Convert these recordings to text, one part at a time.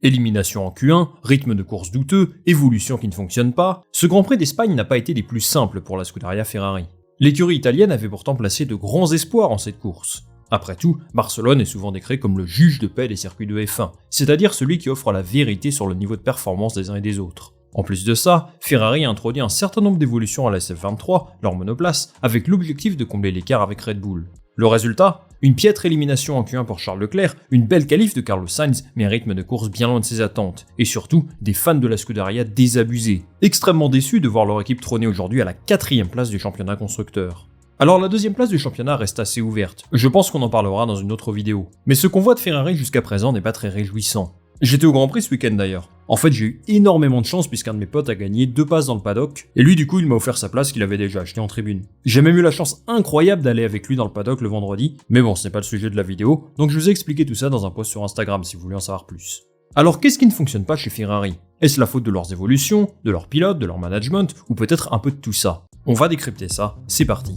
Élimination en Q1, rythme de course douteux, évolution qui ne fonctionne pas, ce Grand Prix d'Espagne n'a pas été des plus simples pour la Scuderia Ferrari. L'écurie italienne avait pourtant placé de grands espoirs en cette course. Après tout, Barcelone est souvent décrit comme le juge de paix des circuits de F1, c'est-à-dire celui qui offre la vérité sur le niveau de performance des uns et des autres. En plus de ça, Ferrari a introduit un certain nombre d'évolutions à la SF23, leur monoplace, avec l'objectif de combler l'écart avec Red Bull. Le résultat ? Une piètre élimination en Q1 pour Charles Leclerc, une belle qualif de Carlos Sainz, mais un rythme de course bien loin de ses attentes, et surtout des fans de la Scuderia désabusés, extrêmement déçus de voir leur équipe trôner aujourd'hui à la 4ème place du championnat constructeur. Alors la 2ème place du championnat reste assez ouverte, je pense qu'on en parlera dans une autre vidéo, mais ce qu'on voit de Ferrari jusqu'à présent n'est pas très réjouissant. J'étais au Grand Prix ce week-end d'ailleurs. En fait, j'ai eu énormément de chance puisqu'un de mes potes a gagné 2 passes dans le paddock, et lui du coup il m'a offert sa place qu'il avait déjà achetée en tribune. J'ai même eu la chance incroyable d'aller avec lui dans le paddock le vendredi, mais bon, ce n'est pas le sujet de la vidéo, donc je vous ai expliqué tout ça dans un post sur Instagram si vous voulez en savoir plus. Alors qu'est-ce qui ne fonctionne pas chez Ferrari ? Est-ce la faute de leurs évolutions, de leurs pilotes, de leur management, ou peut-être un peu de tout ça ? On va décrypter ça, c'est parti.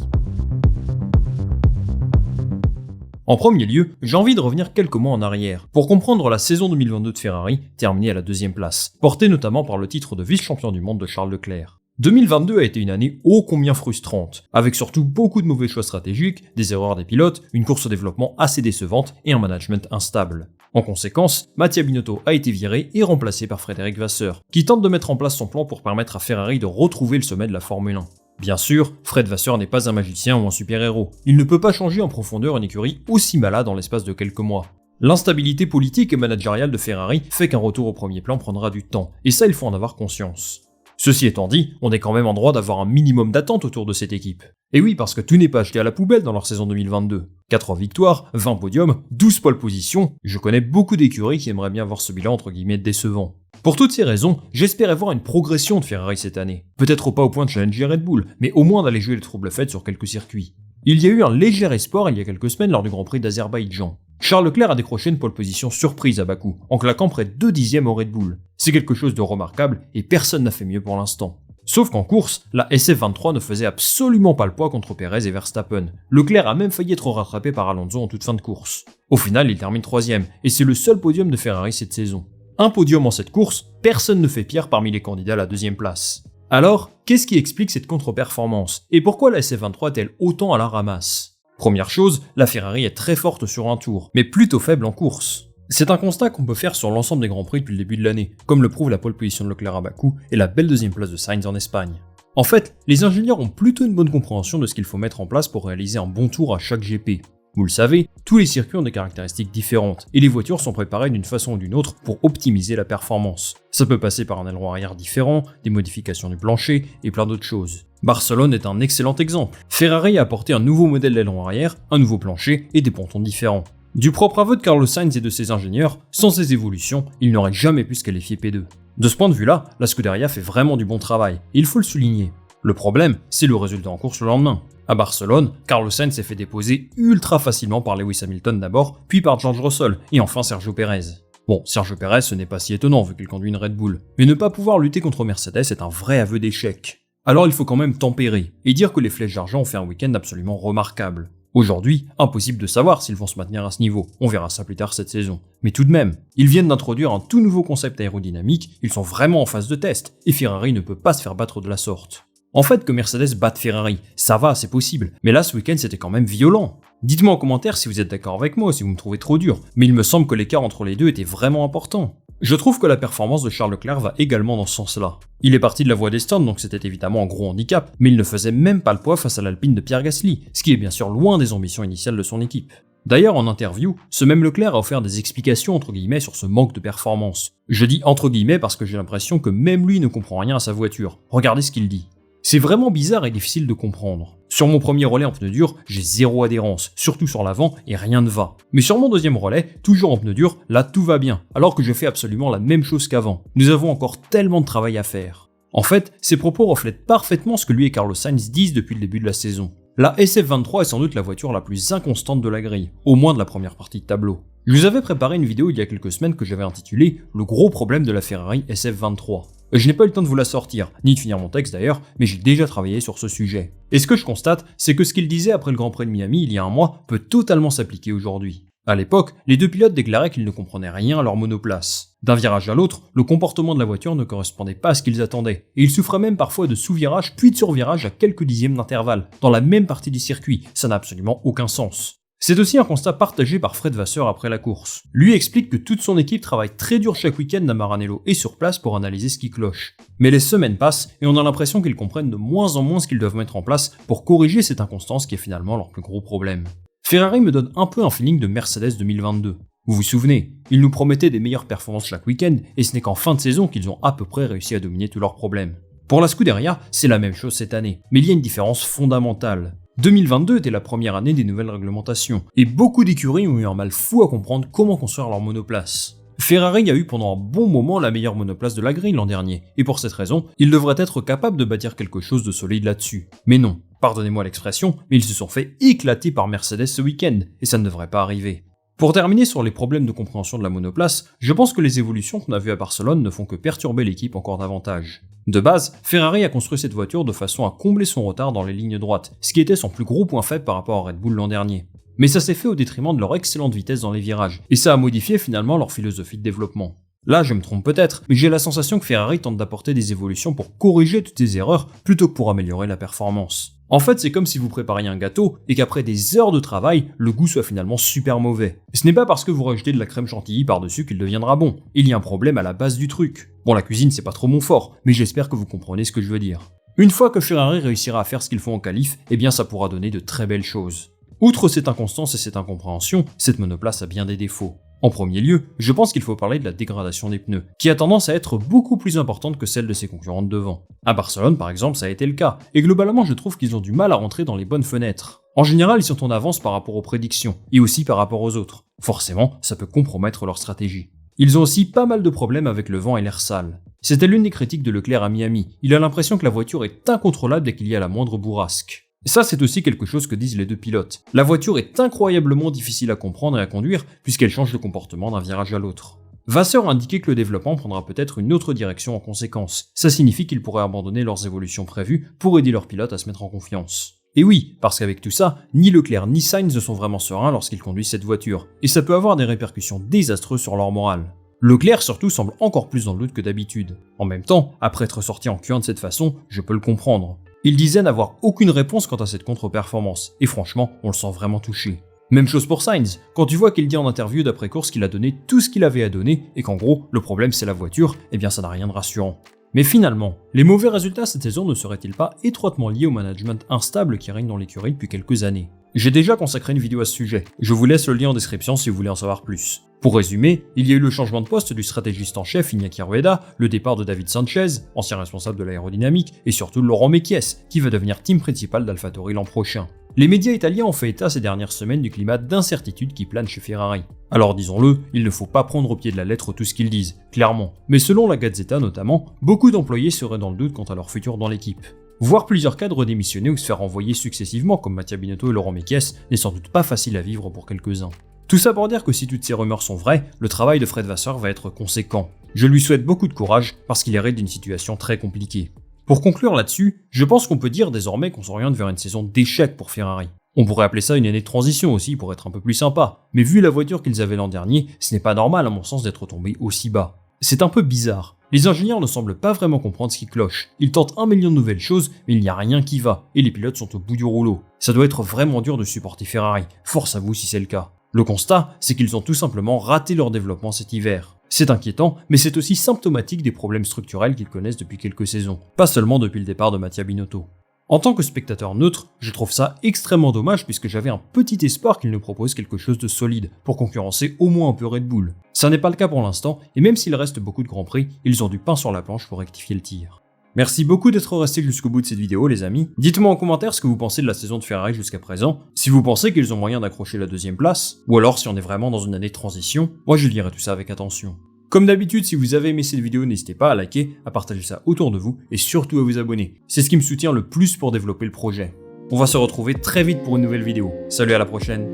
En premier lieu, j'ai envie de revenir quelques mois en arrière, pour comprendre la saison 2022 de Ferrari, terminée à la 2ème place, portée notamment par le titre de vice-champion du monde de Charles Leclerc. 2022 a été une année ô combien frustrante, avec surtout beaucoup de mauvais choix stratégiques, des erreurs des pilotes, une course au développement assez décevante et un management instable. En conséquence, Mattia Binotto a été viré et remplacé par Frédéric Vasseur, qui tente de mettre en place son plan pour permettre à Ferrari de retrouver le sommet de la Formule 1. Bien sûr, Fred Vasseur n'est pas un magicien ou un super-héros. Il ne peut pas changer en profondeur une écurie aussi malade en l'espace de quelques mois. L'instabilité politique et managériale de Ferrari fait qu'un retour au premier plan prendra du temps, et ça il faut en avoir conscience. Ceci étant dit, on est quand même en droit d'avoir un minimum d'attente autour de cette équipe. Et oui, parce que tout n'est pas jeté à la poubelle dans leur saison 2022. 4 victoires, 20 podiums, 12 pole positions, je connais beaucoup d'écuries qui aimeraient bien voir ce bilan entre guillemets décevant. Pour toutes ces raisons, j'espérais voir une progression de Ferrari cette année. Peut-être pas au point de challenger Red Bull, mais au moins d'aller jouer le trouble fête sur quelques circuits. Il y a eu un léger espoir il y a quelques semaines lors du Grand Prix d'Azerbaïdjan. Charles Leclerc a décroché une pole position surprise à Bakou, en claquant près de 2 dixièmes au Red Bull. C'est quelque chose de remarquable et personne n'a fait mieux pour l'instant. Sauf qu'en course, la SF23 ne faisait absolument pas le poids contre Perez et Verstappen. Leclerc a même failli être rattrapé par Alonso en toute fin de course. Au final, il termine 3ème, et c'est le seul podium de Ferrari cette saison. Un podium en cette course, personne ne fait pire parmi les candidats à la 2ème place. Alors, qu'est-ce qui explique cette contre-performance ? Et pourquoi la SF23 est-elle autant à la ramasse ? Première chose, la Ferrari est très forte sur un tour, mais plutôt faible en course. C'est un constat qu'on peut faire sur l'ensemble des Grands Prix depuis le début de l'année, comme le prouve la pole position de Leclerc à Bakou et la belle 2ème place de Sainz en Espagne. En fait, les ingénieurs ont plutôt une bonne compréhension de ce qu'il faut mettre en place pour réaliser un bon tour à chaque GP. Vous le savez, tous les circuits ont des caractéristiques différentes, et les voitures sont préparées d'une façon ou d'une autre pour optimiser la performance. Ça peut passer par un aileron arrière différent, des modifications du plancher, et plein d'autres choses. Barcelone est un excellent exemple. Ferrari a apporté un nouveau modèle d'aileron arrière, un nouveau plancher et des pontons différents. Du propre aveu de Carlos Sainz et de ses ingénieurs, sans ces évolutions, ils n'auraient jamais pu se qualifier P2. De ce point de vue-là, la Scuderia fait vraiment du bon travail, et il faut le souligner. Le problème, c'est le résultat en course le lendemain. À Barcelone, Carlos Sainz s'est fait déposer ultra facilement par Lewis Hamilton d'abord, puis par George Russell, et enfin Sergio Pérez. Bon, Sergio Pérez, ce n'est pas si étonnant vu qu'il conduit une Red Bull, mais ne pas pouvoir lutter contre Mercedes est un vrai aveu d'échec. Alors il faut quand même tempérer, et dire que les Flèches d'Argent ont fait un week-end absolument remarquable. Aujourd'hui, impossible de savoir s'ils vont se maintenir à ce niveau, on verra ça plus tard cette saison. Mais tout de même, ils viennent d'introduire un tout nouveau concept aérodynamique, ils sont vraiment en phase de test, et Ferrari ne peut pas se faire battre de la sorte. En fait, que Mercedes batte Ferrari, ça va, c'est possible, mais là ce week-end c'était quand même violent. Dites-moi en commentaire si vous êtes d'accord avec moi ou si vous me trouvez trop dur, mais il me semble que l'écart entre les deux était vraiment important. Je trouve que la performance de Charles Leclerc va également dans ce sens-là. Il est parti de la voie des stands, donc c'était évidemment un gros handicap, mais il ne faisait même pas le poids face à l'Alpine de Pierre Gasly, ce qui est bien sûr loin des ambitions initiales de son équipe. D'ailleurs, en interview, ce même Leclerc a offert des explications entre guillemets sur ce manque de performance. Je dis entre guillemets parce que j'ai l'impression que même lui ne comprend rien à sa voiture. Regardez ce qu'il dit. C'est vraiment bizarre et difficile de comprendre. Sur mon premier relais en pneu dur, j'ai zéro adhérence, surtout sur l'avant, et rien ne va. Mais sur mon deuxième relais, toujours en pneu dur, là tout va bien, alors que je fais absolument la même chose qu'avant. Nous avons encore tellement de travail à faire. En fait, ces propos reflètent parfaitement ce que lui et Carlos Sainz disent depuis le début de la saison. La SF23 est sans doute la voiture la plus inconstante de la grille, au moins de la première partie de tableau. Je vous avais préparé une vidéo il y a quelques semaines que j'avais intitulée « Le gros problème de la Ferrari SF23 ». Je n'ai pas eu le temps de vous la sortir, ni de finir mon texte d'ailleurs, mais j'ai déjà travaillé sur ce sujet. Et ce que je constate, c'est que ce qu'il disait après le Grand Prix de Miami il y a un mois peut totalement s'appliquer aujourd'hui. À l'époque, les deux pilotes déclaraient qu'ils ne comprenaient rien à leur monoplace. D'un virage à l'autre, le comportement de la voiture ne correspondait pas à ce qu'ils attendaient, et ils souffraient même parfois de sous-virages puis de sur-virages à quelques dixièmes d'intervalle, dans la même partie du circuit. Ça n'a absolument aucun sens. C'est aussi un constat partagé par Fred Vasseur après la course. Lui explique que toute son équipe travaille très dur chaque week-end à Maranello et sur place pour analyser ce qui cloche. Mais les semaines passent et on a l'impression qu'ils comprennent de moins en moins ce qu'ils doivent mettre en place pour corriger cette inconstance qui est finalement leur plus gros problème. Ferrari me donne un peu un feeling de Mercedes 2022. Vous vous souvenez, ils nous promettaient des meilleures performances chaque week-end et ce n'est qu'en fin de saison qu'ils ont à peu près réussi à dominer tous leurs problèmes. Pour la Scuderia, c'est la même chose cette année, mais il y a une différence fondamentale. 2022 était la première année des nouvelles réglementations, et beaucoup d'écuries ont eu un mal fou à comprendre comment construire leur monoplace. Ferrari a eu pendant un bon moment la meilleure monoplace de la grille l'an dernier, et pour cette raison, ils devraient être capables de bâtir quelque chose de solide là-dessus. Mais non, pardonnez-moi l'expression, mais ils se sont fait éclater par Mercedes ce week-end, et ça ne devrait pas arriver. Pour terminer sur les problèmes de compréhension de la monoplace, je pense que les évolutions qu'on a vues à Barcelone ne font que perturber l'équipe encore davantage. De base, Ferrari a construit cette voiture de façon à combler son retard dans les lignes droites, ce qui était son plus gros point faible par rapport à Red Bull l'an dernier. Mais ça s'est fait au détriment de leur excellente vitesse dans les virages, et ça a modifié finalement leur philosophie de développement. Là, je me trompe peut-être, mais j'ai la sensation que Ferrari tente d'apporter des évolutions pour corriger toutes ces erreurs plutôt que pour améliorer la performance. En fait, c'est comme si vous prépariez un gâteau et qu'après des heures de travail, le goût soit finalement super mauvais. Ce n'est pas parce que vous rajoutez de la crème chantilly par-dessus qu'il deviendra bon. Il y a un problème à la base du truc. Bon, la cuisine, c'est pas trop mon fort, mais j'espère que vous comprenez ce que je veux dire. Une fois que Ferrari réussira à faire ce qu'il faut en qualif, eh bien ça pourra donner de très belles choses. Outre cette inconstance et cette incompréhension, cette monoplace a bien des défauts. En premier lieu, je pense qu'il faut parler de la dégradation des pneus, qui a tendance à être beaucoup plus importante que celle de ses concurrentes devant. À Barcelone par exemple, ça a été le cas, et globalement je trouve qu'ils ont du mal à rentrer dans les bonnes fenêtres. En général, ils sont en avance par rapport aux prédictions, et aussi par rapport aux autres. Forcément, ça peut compromettre leur stratégie. Ils ont aussi pas mal de problèmes avec le vent et l'air sale. C'était l'une des critiques de Leclerc à Miami, il a l'impression que la voiture est incontrôlable dès qu'il y a la moindre bourrasque. Ça, c'est aussi quelque chose que disent les deux pilotes. La voiture est incroyablement difficile à comprendre et à conduire puisqu'elle change de comportement d'un virage à l'autre. Vasseur a indiqué que le développement prendra peut-être une autre direction en conséquence. Ça signifie qu'ils pourraient abandonner leurs évolutions prévues pour aider leurs pilotes à se mettre en confiance. Et oui, parce qu'avec tout ça, ni Leclerc ni Sainz ne sont vraiment sereins lorsqu'ils conduisent cette voiture, et ça peut avoir des répercussions désastreuses sur leur morale. Leclerc surtout semble encore plus dans le doute que d'habitude. En même temps, après être sorti en Q1 de cette façon, je peux le comprendre. Il disait n'avoir aucune réponse quant à cette contre-performance, et franchement, on le sent vraiment touché. Même chose pour Sainz, quand tu vois qu'il dit en interview d'après-course qu'il a donné tout ce qu'il avait à donner, et qu'en gros, le problème c'est la voiture, eh bien ça n'a rien de rassurant. Mais finalement, les mauvais résultats cette saison ne seraient-ils pas étroitement liés au management instable qui règne dans l'écurie depuis quelques années ? J'ai déjà consacré une vidéo à ce sujet, je vous laisse le lien en description si vous voulez en savoir plus. Pour résumer, il y a eu le changement de poste du stratégiste en chef Iñaki Rueda, le départ de David Sanchez, ancien responsable de l'aérodynamique, et surtout Laurent Mekies, qui va devenir team principal d'AlphaTauri l'an prochain. Les médias italiens ont fait état ces dernières semaines du climat d'incertitude qui plane chez Ferrari. Alors disons-le, il ne faut pas prendre au pied de la lettre tout ce qu'ils disent, clairement. Mais selon la Gazzetta notamment, beaucoup d'employés seraient dans le doute quant à leur futur dans l'équipe. Voir plusieurs cadres démissionner ou se faire renvoyer successivement comme Mattia Binotto et Laurent Mekies n'est sans doute pas facile à vivre pour quelques-uns. Tout ça pour dire que si toutes ces rumeurs sont vraies, le travail de Fred Vasseur va être conséquent. Je lui souhaite beaucoup de courage parce qu'il hérite d'une situation très compliquée. Pour conclure là-dessus, je pense qu'on peut dire désormais qu'on s'oriente vers une saison d'échec pour Ferrari. On pourrait appeler ça une année de transition aussi pour être un peu plus sympa, mais vu la voiture qu'ils avaient l'an dernier, ce n'est pas normal à mon sens d'être tombé aussi bas. C'est un peu bizarre. Les ingénieurs ne semblent pas vraiment comprendre ce qui cloche. Ils tentent 1 million de nouvelles choses, mais il n'y a rien qui va, et les pilotes sont au bout du rouleau. Ça doit être vraiment dur de supporter Ferrari, force à vous si c'est le cas. Le constat, c'est qu'ils ont tout simplement raté leur développement cet hiver. C'est inquiétant, mais c'est aussi symptomatique des problèmes structurels qu'ils connaissent depuis quelques saisons, pas seulement depuis le départ de Mattia Binotto. En tant que spectateur neutre, je trouve ça extrêmement dommage puisque j'avais un petit espoir qu'ils nous proposent quelque chose de solide pour concurrencer au moins un peu Red Bull. Ça n'est pas le cas pour l'instant, et même s'il reste beaucoup de grands prix, ils ont du pain sur la planche pour rectifier le tir. Merci beaucoup d'être resté jusqu'au bout de cette vidéo les amis. Dites-moi en commentaire ce que vous pensez de la saison de Ferrari jusqu'à présent, si vous pensez qu'ils ont moyen d'accrocher la deuxième place, ou alors si on est vraiment dans une année de transition, moi je lirai tout ça avec attention. Comme d'habitude, si vous avez aimé cette vidéo, n'hésitez pas à liker, à partager ça autour de vous, et surtout à vous abonner. C'est ce qui me soutient le plus pour développer le projet. On va se retrouver très vite pour une nouvelle vidéo. Salut, à la prochaine.